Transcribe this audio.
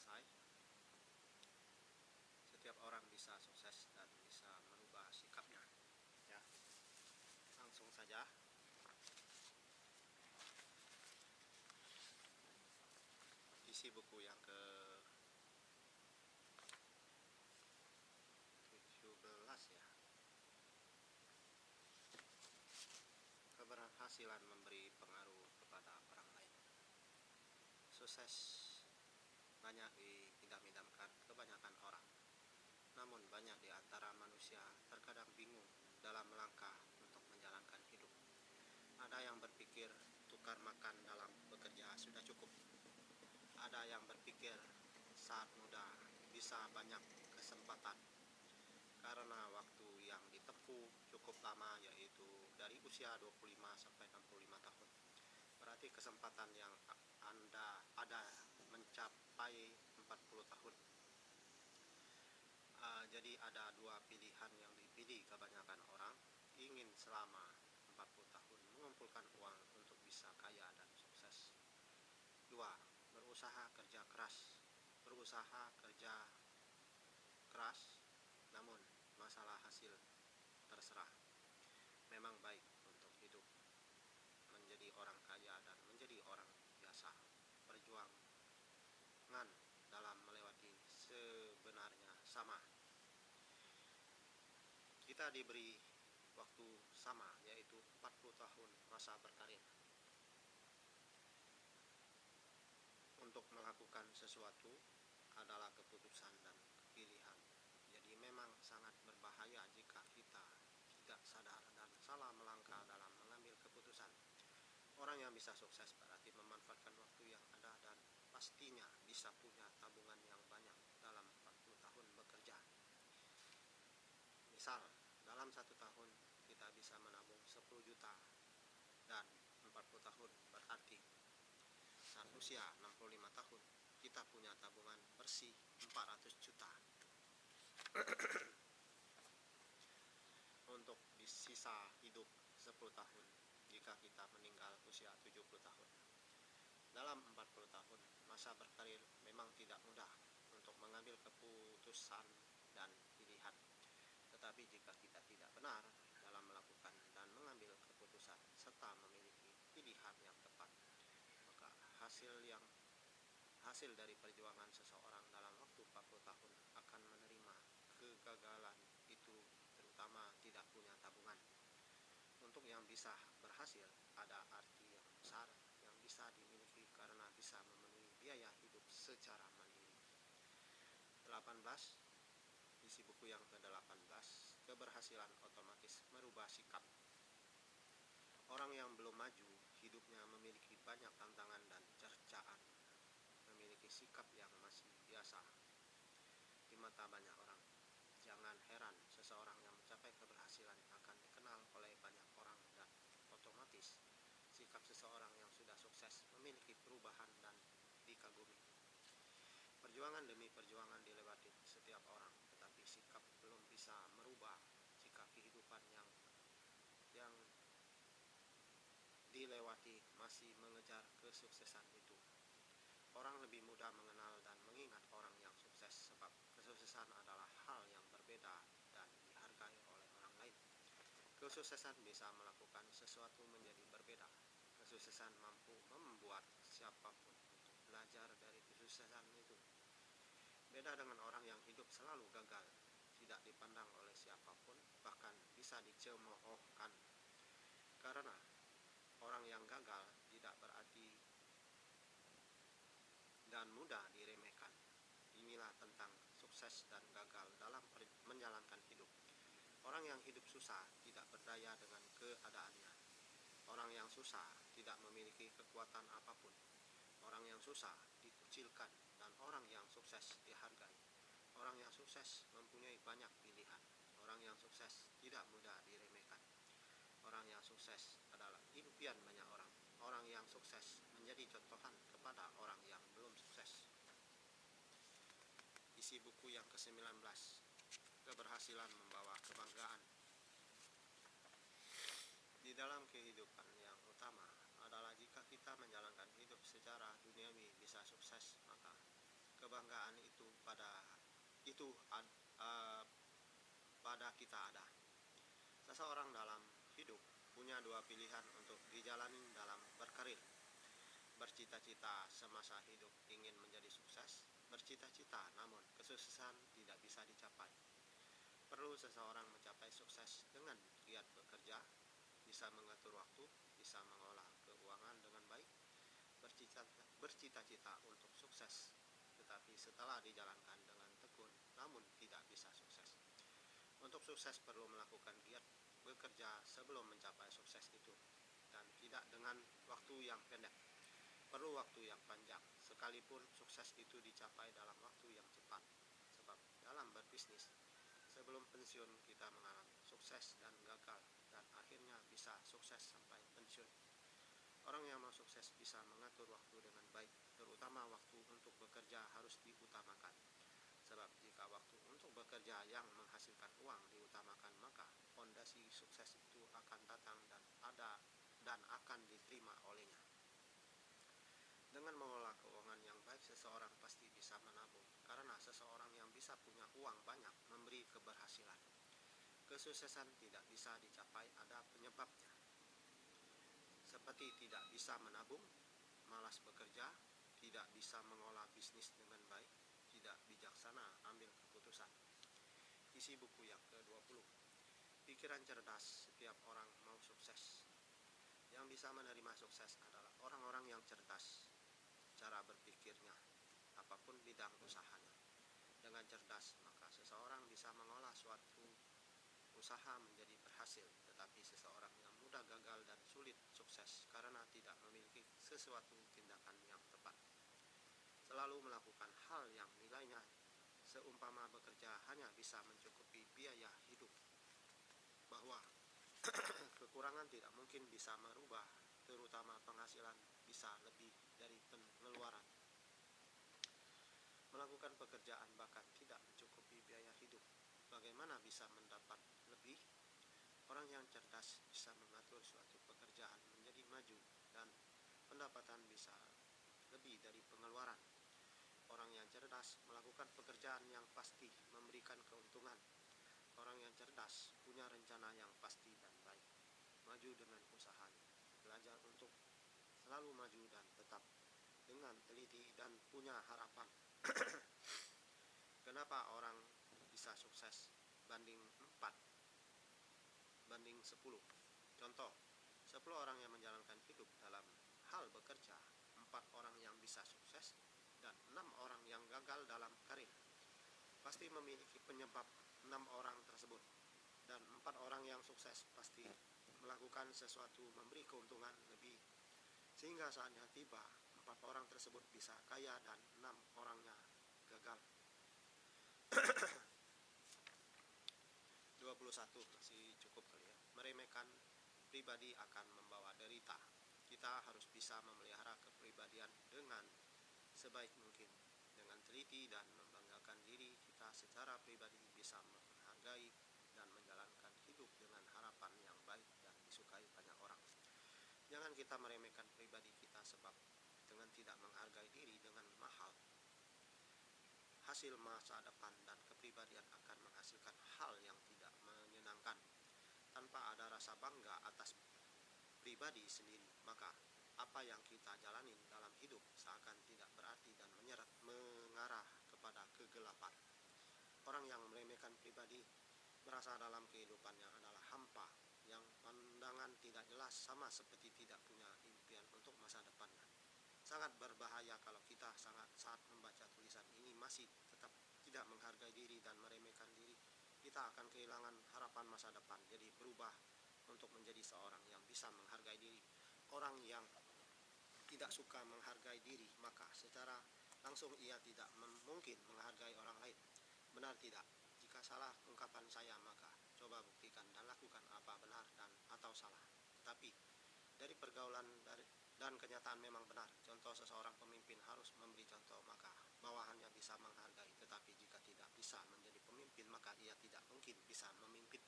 selesai. Setiap orang bisa sukses dan bisa merubah sikapnya. Ya, langsung saja. Isi buku yang ke-17 ya. Keberhasilan memberi pengaruh kepada orang lain. Sukses banyak diidam-idamkan kebanyakan orang. Namun banyak di antara manusia terkadang bingung dalam melangkah untuk menjalankan hidup. Ada yang berpikir tukar makan dalam bekerja sudah cukup. Ada yang berpikir saat muda bisa banyak kesempatan karena waktu yang ditempuh cukup lama, yaitu dari usia 25 sampai 65 tahun. Berarti kesempatan yang Anda ada mencapai 40 tahun. Jadi ada dua pilihan yang dipilih kebanyakan orang. Ingin selama 40 tahun mengumpulkan uang untuk bisa kaya dan sukses. 2. Berusaha kerja keras. Berusaha kerja keras, namun masalah hasil terserah. Memang baik untuk hidup menjadi orang kaya dan menjadi orang biasa. Perjuangan dalam melewati sebenarnya sama. Kita diberi waktu sama, yaitu 40 tahun masa berkarir untuk melakukan sesuatu adalah keputusan dan pilihan. Jadi memang sangat berbahaya jika kita tidak sadar dan salah melangkah dalam mengambil keputusan. Orang yang bisa sukses berarti memanfaatkan waktu yang ada dan pastinya bisa punya tabungan yang banyak dalam 40 tahun bekerja. Misal, dalam 1 tahun kita bisa menabung 10 juta dan 40 tahun berarti saat usia 65 tahun kita punya tabungan bersih 400 juta. Untuk di sisa hidup 10 tahun jika kita meninggal usia 70 tahun. Dalam 40 tahun masa berkarir memang tidak mudah untuk mengambil keputusan dan pilihan. Tetapi jika kita tidak benar dalam melakukan dan mengambil keputusan serta memiliki pilihan yang tepat, maka hasil dari perjuangan seseorang dalam waktu 40 tahun akan menerima kegagalan itu, terutama tidak punya tabungan. Untuk yang bisa berhasil ada arti yang besar yang bisa dimiliki karena bisa memenuhi biaya hidup secara mandiri. 18. Isi buku yang ke-18, keberhasilan otomatis merubah sikap. Orang yang belum maju hidupnya memiliki banyak tantangan dan cercaan, memiliki sikap yang masih biasa di mata banyak orang. Jangan heran seseorang yang mencapai keberhasilan akan dikenal oleh banyak orang dan otomatis sikap seseorang yang sudah sukses memiliki perubahan dan dikagumi. Perjuangan demi perjuangan dilewati setiap orang, tetapi sikap belum bisa merubah jika kehidupan yang dilewati masih mengejar kesuksesan itu. Orang lebih mudah mengenal dan mengingat orang yang sukses sebab kesuksesan adalah hal yang berbeda dan dihargai oleh orang lain. Kesuksesan bisa melakukan sesuatu menjadi berbeda. Kesuksesan mampu membuat siapapun untuk belajar dari kesuksesan itu. Beda dengan orang yang hidup selalu gagal, tidak dipandang oleh siapapun, bahkan bisa dicemoohkan. Karena orang yang gagal tidak berarti dan mudah diremehkan. Inilah tentang sukses dan gagal dalam menjalankan hidup. Orang yang hidup susah tidak berdaya dengan keadaannya. Orang yang susah tidak memiliki kekuatan apapun. Orang yang susah dikucilkan dan orang yang sukses dihargai. Orang yang sukses mempunyai banyak pilihan. Orang yang sukses tidak mudah diremehkan. Orang yang sukses adalah impian banyak orang. Orang yang sukses menjadi contohan kepada orang yang belum sukses. Isi buku yang ke-19, keberhasilan membawa kebanggaan. Di dalam kehidupan yang utama adalah jika kita menjalankan hidup secara duniawi bisa sukses, maka kebanggaan itu pada kita ada. Seseorang dalam hidup punya dua pilihan untuk dijalani dalam berkarir. Bercita-cita semasa hidup ingin menjadi sukses, bercita-cita namun kesuksesan tidak bisa dicapai. Perlu seseorang mencapai sukses dengan giat bekerja, bisa mengatur waktu, bisa mengolah keuangan dengan baik, bercita-cita untuk sukses, tetapi setelah dijalankan dengan tekun namun tidak bisa sukses. Untuk sukses perlu melakukan giat bekerja sebelum mencapai sukses itu, dan tidak dengan waktu yang pendek. Perlu waktu yang panjang, sekalipun sukses itu dicapai dalam waktu yang cepat. Sebab dalam berbisnis, sebelum pensiun kita mengalami sukses dan gagal, dan akhirnya bisa sukses sampai pensiun. Orang yang mau sukses bisa mengatur waktu dengan baik, terutama waktu untuk bekerja harus diutamakan. Sebab jika waktu untuk bekerja yang menghasilkan uang diutamakan, maka fondasi sukses itu akan datang dan akan diterima olehnya. Dengan mengelola keuangan yang baik, seseorang pasti bisa menabung, karena seseorang yang bisa punya uang banyak memberi keberhasilan. Kesuksesan tidak bisa dicapai ada penyebabnya, seperti tidak bisa menabung, malas bekerja, tidak bisa mengolah bisnis dengan baik, tidak bijaksana ambil keputusan. Isi buku yang ke-20. Pikiran cerdas, setiap orang mau sukses. Yang bisa menerima sukses adalah orang-orang yang cerdas cara berpikirnya, apapun bidang usahanya. Dengan cerdas, maka seseorang bisa mengolah suatu usaha menjadi berhasil, tetapi seseorang yang mudah gagal dan sulit sukses karena tidak memiliki sesuatu tindakan yang tepat. Selalu melakukan hal yang nilainya seumpama bekerja hanya bisa mencukupi biaya hidup, bahwa kekurangan tidak mungkin bisa merubah, terutama penghasilan bisa lebih dari pengeluaran. Melakukan pekerjaan bahkan tidak mencukupi biaya hidup, bagaimana bisa mendapat lebih? Orang yang cerdas bisa mengatur suatu pekerjaan menjadi maju dan pendapatan bisa lebih dari pengeluaran. Orang yang cerdas melakukan pekerjaan yang pasti memberikan keuntungan. Orang yang cerdas punya rencana yang pasti dan baik, maju dengan usahanya, belajar untuk selalu maju dan tetap dengan teliti dan punya harapan. Kenapa orang bisa sukses banding 10? Contoh, 10 orang yang menjalankan hidup dalam hal bekerja, 4 orang yang bisa sukses, dan 6 orang yang gagal dalam karir. Pasti memiliki penyebab 6 orang tersebut, dan 4 orang yang sukses pasti melakukan sesuatu memberi keuntungan lebih, sehingga saatnya tiba 4 orang tersebut bisa kaya dan 6 orangnya gagal. 21 masih cukup kali ya. Meremehkan pribadi akan membawa derita. Kita harus bisa memelihara kepribadian dengan sebaik mungkin. Dengan teliti dan membanggakan diri kita secara pribadi, bisa menghargai dan menjalankan hidup dengan harapan yang baik dan disukai banyak orang. Jangan kita meremehkan pribadi kita, sebab dengan tidak menghargai diri dengan mahal, hasil masa depan dan kepribadian akan menghasilkan hal yang tidak menyenangkan. Tanpa ada rasa bangga atas pribadi sendiri, maka apa yang kita jalani dalam hidup seakan tidak berarti dan mengarah kepada kegelapan. Orang yang meremehkan pribadi merasa dalam kehidupannya adalah hampa, yang pandangan tidak jelas, sama seperti tidak punya impian untuk masa depannya. Sangat berbahaya kalau kita saat membaca tulisan ini masih tetap tidak menghargai diri dan meremehkan diri. Kita akan kehilangan harapan masa depan, jadi berubah untuk menjadi seorang yang bisa menghargai diri. Orang yang tidak suka menghargai diri, maka secara langsung ia tidak mungkin menghargai orang lain. Benar tidak? Jika salah ungkapan saya, maka coba buktikan dan lakukan apa benar dan atau salah. Tetapi dari pergaulan dan kenyataan memang benar. Contoh, seseorang pemimpin harus memberi contoh, maka bawahannya bisa menghargai. Tetapi jika tidak bisa menjadi pemimpin, maka ia tidak mungkin bisa memimpin.